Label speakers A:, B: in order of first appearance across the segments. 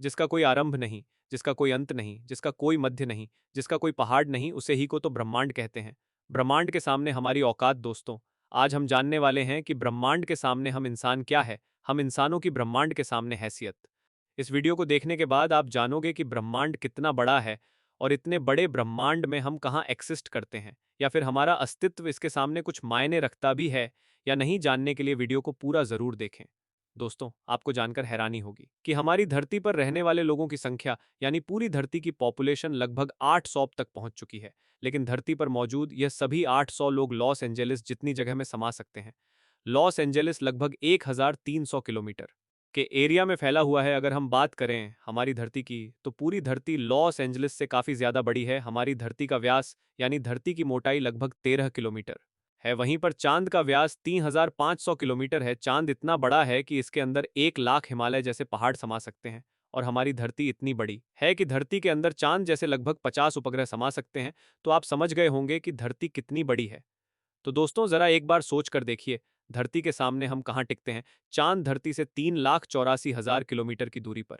A: जिसका कोई आरंभ नहीं, जिसका कोई अंत नहीं, जिसका कोई मध्य नहीं, जिसका कोई पहाड़ नहीं, उसे ही को तो ब्रह्मांड कहते हैं। ब्रह्मांड के सामने हमारी औकात दोस्तों। आज हम जानने वाले हैं कि ब्रह्मांड के सामने हम इंसान क्या है, हम इंसानों की ब्रह्मांड के सामने हैसियत। इस वीडियो को देखने के बाद आप जानोगे कि ब्रह्मांड कितना बड़ा है और इतने बड़े ब्रह्मांड में हम कहाँ एक्सिस्ट करते हैं, या फिर हमारा अस्तित्व इसके सामने कुछ मायने रखता भी है या नहीं। जानने के लिए वीडियो को पूरा जरूर देखें। दोस्तों, आपको जानकर हैरानी होगी कि हमारी धरती पर रहने वाले लोगों की संख्या यानी पूरी धरती की पॉपुलेशन लगभग 800 तक पहुंच चुकी है। लेकिन धरती पर मौजूद यह सभी 800 लोग लॉस एंजेलिस जितनी जगह में समा सकते हैं। लॉस एंजेलिस लगभग 1300 किलोमीटर के एरिया में फैला हुआ है। अगर हम बात करें हमारी धरती की, तो पूरी धरती लॉस एंजलिस से काफ़ी ज़्यादा बड़ी है। हमारी धरती का व्यास यानी धरती की मोटाई लगभग 13 किलोमीटर है। वहीं पर चांद का व्यास 3500 किलोमीटर है। चांद इतना बड़ा है कि इसके अंदर 1 लाख हिमालय जैसे पहाड़ समा सकते हैं। और हमारी धरती इतनी बड़ी है कि धरती के अंदर चांद जैसे लगभग 50 उपग्रह समा सकते हैं। तो आप समझ गए होंगे कि धरती कितनी बड़ी है। तो दोस्तों, जरा एक बार सोच कर देखिए, धरती के सामने हम कहाँ टिकते हैं। चांद धरती से 3,84,000 किलोमीटर की दूरी पर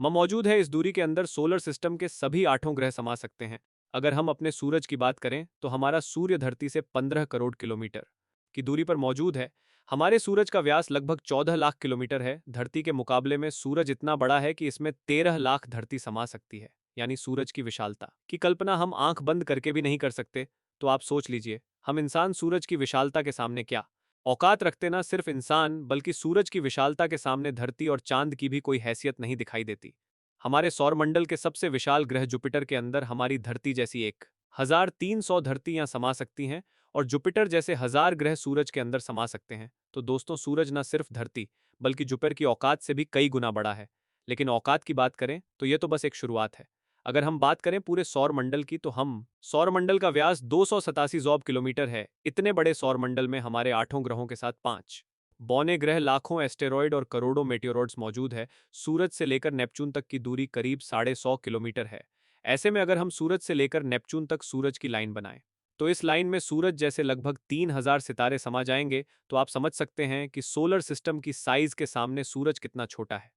A: मौजूद है। इस दूरी के अंदर सोलर सिस्टम के सभी 8 ग्रह समा सकते हैं। अगर हम अपने सूरज की बात करें तो हमारा सूर्य धरती से 15 करोड़ किलोमीटर की दूरी पर मौजूद है। हमारे सूरज का व्यास लगभग 14 लाख किलोमीटर है। धरती के मुकाबले में सूरज इतना बड़ा है कि इसमें 13 लाख धरती समा सकती है। यानी सूरज की विशालता की कल्पना हम आंख बंद करके भी नहीं कर सकते। तो आप सोच लीजिए, हम इंसान सूरज की विशालता के सामने क्या औकात रखते। ना सिर्फ इंसान बल्कि सूरज की विशालता के सामने धरती और चांद की भी कोई हैसियत नहीं दिखाई देती। हमारे सौरमंडल के सबसे विशाल ग्रह जुपिटर के अंदर हमारी धरती जैसी 1,300 धरतियां समा सकती हैं। और जुपिटर जैसे 1,000 ग्रह सूरज के अंदर समा सकते हैं। तो दोस्तों, सूरज न सिर्फ धरती बल्कि जुपिटर की औकात से भी कई गुना बड़ा है। लेकिन औकात की बात करें तो यह तो बस एक शुरुआत है। अगर हम बात करें पूरे सौरमंडल की, तो हम सौरमंडल का व्यास 287 जॉब किलोमीटर है। इतने बड़े सौरमंडल में हमारे 8 ग्रहों के साथ 5 बौने ग्रह, लाखों एस्टेरॉयड और करोड़ों मेटेओरॉइड्स मौजूद है। सूरज से लेकर नेपच्यून तक की दूरी करीब 150 किलोमीटर है। ऐसे में अगर हम सूरज से लेकर नेपच्यून तक सूरज की लाइन बनाएं, तो इस लाइन में सूरज जैसे लगभग 3,000 सितारे समा जाएंगे। तो आप समझ सकते हैं कि सोलर सिस्टम की साइज के सामने सूरज कितना छोटा है।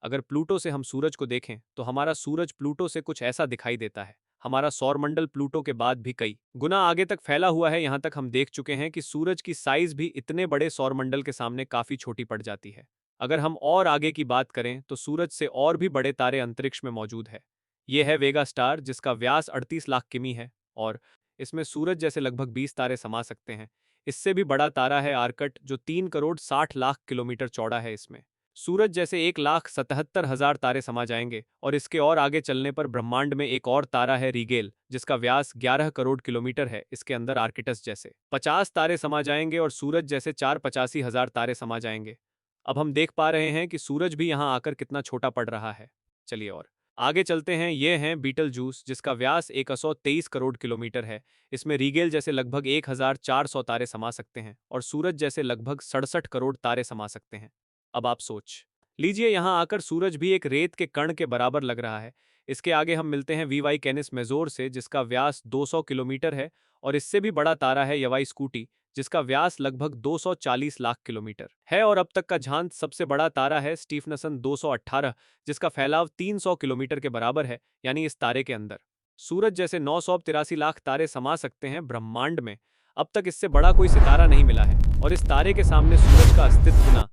A: अगर प्लूटो से हम सूरज को देखें तो हमारा सूरज प्लूटो से कुछ ऐसा दिखाई देता है। हमारा सौरमंडल प्लूटो के बाद भी कई गुना आगे तक फैला हुआ है। यहां तक हम देख चुके हैं कि सूरज की साइज भी इतने बड़े सौरमंडल के सामने काफी छोटी पड़ जाती है। अगर हम और आगे की बात करें तो सूरज से और भी बड़े तारे अंतरिक्ष में मौजूद है। यह है वेगा स्टार, जिसका व्यास 38 लाख किमी है और इसमें सूरज जैसे लगभग 20 तारे समा सकते हैं। इससे भी बड़ा तारा है आर्कट, जो 3 करोड़ 60 लाख किलोमीटर चौड़ा है। इसमें सूरज जैसे 1,77,000 तारे समा जाएंगे। और इसके और आगे चलने पर ब्रह्मांड में एक और तारा है रीगेल, जिसका व्यास 11 करोड़ किलोमीटर है। इसके अंदर आर्किटस जैसे 50 तारे समा जाएंगे और सूरज जैसे 4,85,000 तारे समा जाएंगे। अब हम देख पा रहे हैं कि सूरज भी यहाँ आकर कितना छोटा पड़ रहा है। चलिए और आगे चलते हैं। ये हैं बीटल जूस, जिसका व्यास 123 करोड़ किलोमीटर है। इसमें रीगेल जैसे लगभग 1,400 तारे समा सकते हैं और सूरज जैसे लगभग 67 करोड़ तारे समा सकते हैं। अब आप सोच लीजिए, यहां आकर सूरज भी एक रेत के कण के बराबर लग रहा है। इसके आगे हम मिलते हैं वीवाई कैनिस मेजोर से, जिसका व्यास 200 किलोमीटर है। और इससे भी बड़ा तारा है यवाई स्कूटी, जिसका व्यास लगभग 240 लाख किलोमीटर है। और अब तक का झांत सबसे बड़ा तारा है स्टीफनसन 218, जिसका फैलाव 300 किलोमीटर के बराबर है। यानी इस तारे के अंदर सूरज जैसे 983 लाख तारे समा सकते हैं। ब्रह्मांड में अब तक इससे बड़ा कोई सितारा नहीं मिला है और इस तारे के सामने सूरज का अस्तित्व ना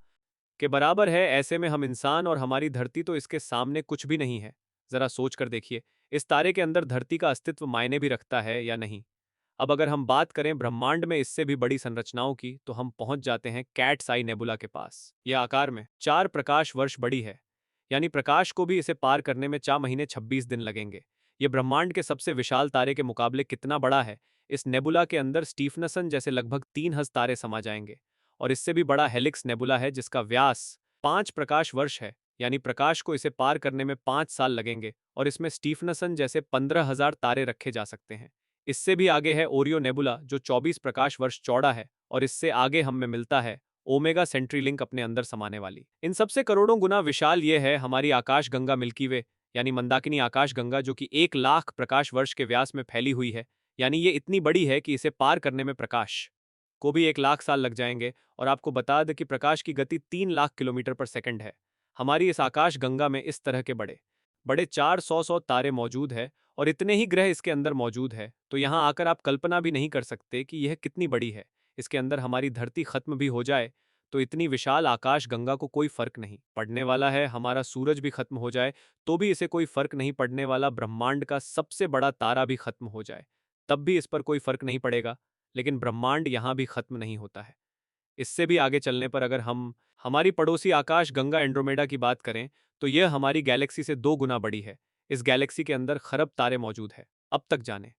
A: के बराबर है। ऐसे में हम इंसान और हमारी धरती तो इसके सामने कुछ भी नहीं है। जरा सोच कर देखिए, इस तारे के अंदर धरती का अस्तित्व मायने भी रखता है या नहीं। अब अगर हम बात करें ब्रह्मांड में इससे भी बड़ी संरचनाओं की, तो हम पहुंच जाते हैं कैट्स आई नेबुला के पास। यह आकार में 4 प्रकाश वर्ष बड़ी है। यानी प्रकाश को भी इसे पार करने में 4 महीने 26 दिन लगेंगे। यह ब्रह्मांड के सबसे विशाल तारे के मुकाबले कितना बड़ा है। इस नेबुला के अंदर स्टीफनसन जैसे लगभग 3,000 तारे समा जाएंगे। और इससे भी बड़ा हेलिक्स नेबुला है, जिसका व्यास 5 प्रकाश वर्ष है। यानी प्रकाश को इसे पार करने में 5 साल लगेंगे। और इसमें स्टीफनसन जैसे 15,000 तारे रखे जा सकते हैं। इससे भी आगे है ओरियो नेबुला, जो 24 प्रकाश वर्ष चौड़ा है। और इससे आगे हम में मिलता है ओमेगा सेंट्री लिंक, अपने अंदर समाने वाली। इन सबसे करोड़ों गुना विशाल ये है हमारी आकाश गंगा मिल्की वे, यानी मंदाकिनी आकाश गंगा, जो कि 1 लाख प्रकाश वर्ष के व्यास में फैली हुई है। यानी ये इतनी बड़ी है कि इसे पार करने में प्रकाश को भी 1 लाख साल लग जाएंगे। और आपको बता दें कि प्रकाश की गति 3 लाख किलोमीटर पर सेकंड है। हमारी इस आकाश गंगा में इस तरह के बड़े बड़े 400 तारे मौजूद है और इतने ही ग्रह इसके अंदर मौजूद है, तो यहाँ आकर आप कल्पना भी नहीं कर सकते कि यह कितनी बड़ी है। इसके अंदर हमारी धरती खत्म भी हो जाए तो इतनी विशाल आकाश गंगा को कोई फर्क नहीं पड़ने वाला है। हमारा सूरज भी खत्म हो जाए तो भी इसे कोई फर्क नहीं पड़ने वाला। ब्रह्मांड का सबसे बड़ा तारा भी खत्म हो जाए तब भी इस पर कोई फर्क नहीं पड़ेगा। लेकिन ब्रह्मांड यहाँ भी खत्म नहीं होता है। इससे भी आगे चलने पर अगर हम हमारी पड़ोसी आकाश गंगा एंड्रोमेडा की बात करें तो यह हमारी गैलेक्सी से 2 गुना बड़ी है। इस गैलेक्सी के अंदर खरब तारे मौजूद है। अब तक जाने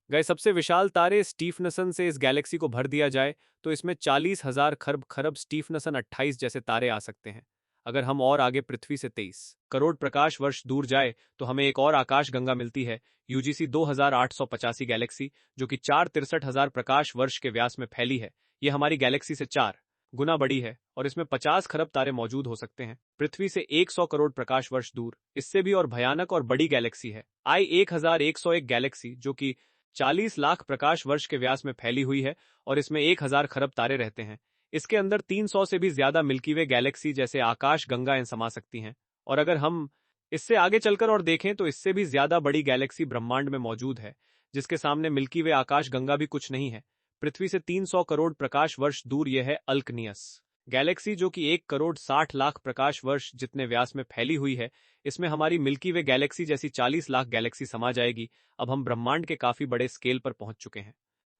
A: गए सबसे विशाल तारे स्टीफनसन से इस गैलेक्सी को भर दिया जाए तो इसमें 40,000 खरब खरब स्टीफनसन 28 जैसे तारे आ सकते हैं। अगर हम और आगे पृथ्वी से 23 करोड़ प्रकाश वर्ष दूर जाए तो हमें एक और आकाश गंगा मिलती है, यूजीसी 2885 गैलेक्सी, जो कि 4,63,000 प्रकाश वर्ष के व्यास में फैली है। यह हमारी गैलेक्सी से 4 गुना बड़ी है और इसमें 50 खरब तारे मौजूद हो सकते हैं। पृथ्वी से 100 करोड़ प्रकाश वर्ष दूर इससे भी और भयानक और बड़ी गैलेक्सी है I-1101 गैलेक्सी, जो कि 40 लाख प्रकाश वर्ष के व्यास में फैली हुई है और इसमें 1,000 खरब तारे रहते हैं। इसके अंदर 300 से भी ज्यादा मिल्की वे गैलेक्सी जैसे आकाश गंगाएं समा सकती हैं। और अगर हम इससे आगे चलकर और देखें तो इससे भी ज्यादा बड़ी गैलेक्सी ब्रह्मांड में मौजूद है, जिसके सामने मिल्की वे आकाश गंगा भी कुछ नहीं है। पृथ्वी से 300 करोड़ प्रकाश वर्ष दूर यह है अल्कनियस गैलेक्सी, जो कि 1,60,00,000 प्रकाश वर्ष जितने व्यास में फैली हुई है। इसमें हमारी मिल्की वे गैलेक्सी जैसी 40 लाख गैलेक्सी समा जाएगी। अब हम ब्रह्मांड के काफी बड़े स्केल पर पहुंच चुके हैं,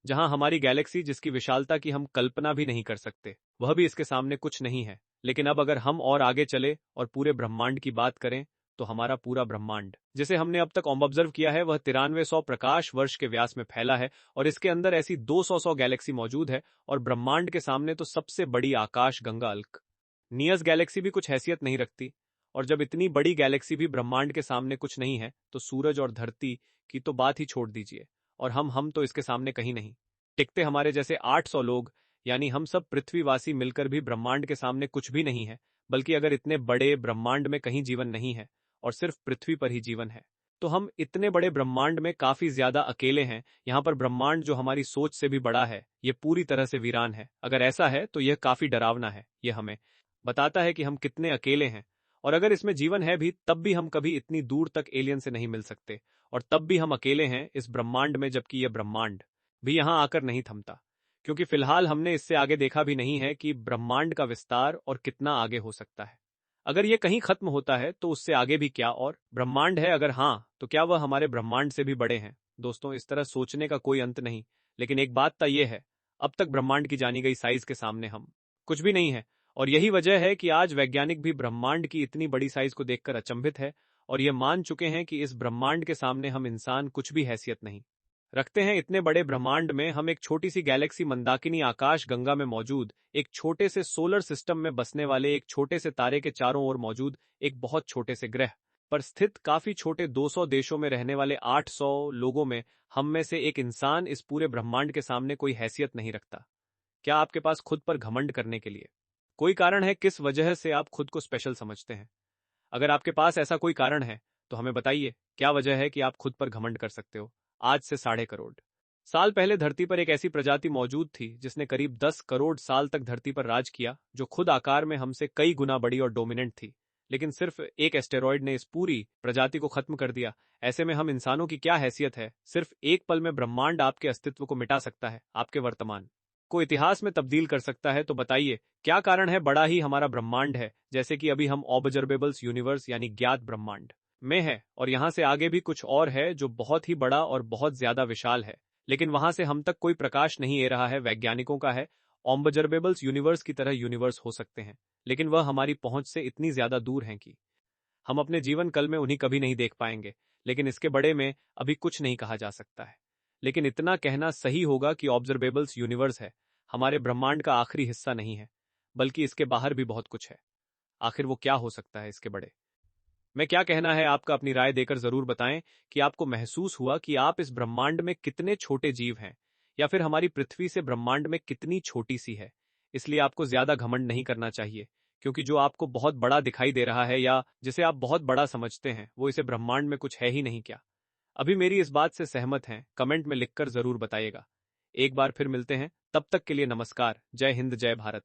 A: जहां हमारी गैलेक्सी जिसकी विशालता की हम कल्पना भी नहीं कर सकते, वह भी इसके सामने कुछ नहीं है। लेकिन अब अगर हम और आगे चले और पूरे ब्रह्मांड की बात करें तो हमारा पूरा ब्रह्मांड जिसे हमने अब तक ऑब्जर्व किया है वह 9300 प्रकाश वर्ष के व्यास में फैला है और इसके अंदर ऐसी 200 गैलेक्सी मौजूद है। और ब्रह्मांड के सामने तो सबसे बड़ी आकाश गंगा अल्क नियस गैलेक्सी भी कुछ हैसियत नहीं रखती। और जब इतनी बड़ी गैलेक्सी भी ब्रह्मांड के सामने कुछ नहीं है तो सूरज और धरती की तो बात ही छोड़ दीजिए, और हम तो इसके सामने कहीं नहीं टिकते। हमारे जैसे 800 लोग यानी हम सब पृथ्वीवासी मिलकर भी ब्रह्मांड के सामने कुछ भी नहीं है। बल्कि अगर इतने बड़े ब्रह्मांड में कहीं जीवन नहीं है और सिर्फ पृथ्वी पर ही जीवन है तो हम इतने बड़े ब्रह्मांड में काफी ज्यादा अकेले हैं। यहाँ पर ब्रह्मांड जो हमारी सोच से भी बड़ा है ये पूरी तरह से वीरान है। अगर ऐसा है तो यह काफी डरावना है। यह हमें बताता है कि हम कितने अकेले हैं, और अगर इसमें जीवन है भी तब भी हम कभी इतनी दूर तक एलियन से नहीं मिल सकते, और तब भी हम अकेले हैं इस ब्रह्मांड में, जबकि यह ब्रह्मांड भी यहां आकर नहीं थमता। क्योंकि फिलहाल हमने इससे आगे देखा भी नहीं है कि ब्रह्मांड का विस्तार और कितना आगे हो सकता है। अगर यह कहीं खत्म होता है तो उससे आगे भी क्या और ब्रह्मांड है, अगर हाँ तो क्या वह हमारे ब्रह्मांड से भी बड़े हैं? दोस्तों, इस तरह सोचने का कोई अंत नहीं। लेकिन एक बात तय यह है, अब तक ब्रह्मांड की जानी गई साइज के सामने हम कुछ भी नहीं है। और यही वजह है कि आज वैज्ञानिक भी ब्रह्मांड की इतनी बड़ी साइज को देखकर अचंभित है और यह मान चुके हैं कि इस ब्रह्मांड के सामने हम इंसान कुछ भी हैसियत नहीं रखते हैं। इतने बड़े ब्रह्मांड में हम एक छोटी सी गैलेक्सी मंदाकिनी आकाश गंगा में मौजूद एक छोटे से सोलर सिस्टम में बसने वाले एक छोटे से तारे के चारों ओर मौजूद एक बहुत छोटे से ग्रह पर स्थित काफी छोटे 200 देशों में रहने वाले 800 लोगों में हम में से एक इंसान इस पूरे ब्रह्मांड के सामने कोई हैसियत नहीं रखता। क्या आपके पास खुद पर घमंड करने के लिए कोई कारण है? किस वजह से आप खुद को स्पेशल समझते हैं? अगर आपके पास ऐसा कोई कारण है तो हमें बताइए, क्या वजह है कि आप खुद पर घमंड कर सकते हो? आज से 5.5 करोड़ साल पहले धरती पर एक ऐसी प्रजाति मौजूद थी जिसने करीब 10 करोड़ साल तक धरती पर राज किया, जो खुद आकार में हमसे कई गुना बड़ी और डोमिनेंट थी। लेकिन सिर्फ एक एस्टेरॉयड ने इस पूरी प्रजाति को खत्म कर दिया। ऐसे में हम इंसानों की क्या हैसियत है? सिर्फ एक पल में ब्रह्मांड आपके अस्तित्व को मिटा सकता है, आपके वर्तमान को इतिहास में तब्दील कर सकता है। तो बताइए, क्या कारण है? बड़ा ही हमारा ब्रह्मांड है, जैसे कि अभी हम ऑब्जर्वेबल्स यूनिवर्स यानी ज्ञात ब्रह्मांड में है, और यहां से आगे भी कुछ और है जो बहुत ही बड़ा और बहुत ज्यादा विशाल है, लेकिन वहां से हम तक कोई प्रकाश नहीं आ रहा है। वैज्ञानिकों का है ऑब्जर्वेबल्स यूनिवर्स की तरह यूनिवर्स हो सकते हैं, लेकिन वह हमारी पहुंच से इतनी ज्यादा दूर हैं कि हम अपने जीवन कल में उन्हीं कभी नहीं देख पाएंगे। लेकिन इसके बड़े में अभी कुछ नहीं कहा जा सकता है। लेकिन इतना कहना सही होगा कि ऑब्जर्वेबल्स यूनिवर्स है, हमारे ब्रह्मांड का आखिरी हिस्सा नहीं है, बल्कि इसके बाहर भी बहुत कुछ है। आखिर वो क्या हो सकता है इसके बड़े में? क्या कहना है आपका? अपनी राय देकर जरूर बताएं कि आपको महसूस हुआ कि आप इस ब्रह्मांड में कितने छोटे जीव हैं, या फिर हमारी पृथ्वी से ब्रह्मांड में कितनी छोटी सी है। इसलिए आपको ज्यादा घमंड नहीं करना चाहिए, क्योंकि जो आपको बहुत बड़ा दिखाई दे रहा है या जिसे आप बहुत बड़ा समझते हैं, वो इसे ब्रह्मांड में कुछ है ही नहीं। क्या अभी मेरी इस बात से सहमत हैं? कमेंट में लिखकर जरूर बताइएगा। एक बार फिर मिलते हैं, तब तक के लिए नमस्कार। जय हिंद, जय भारत।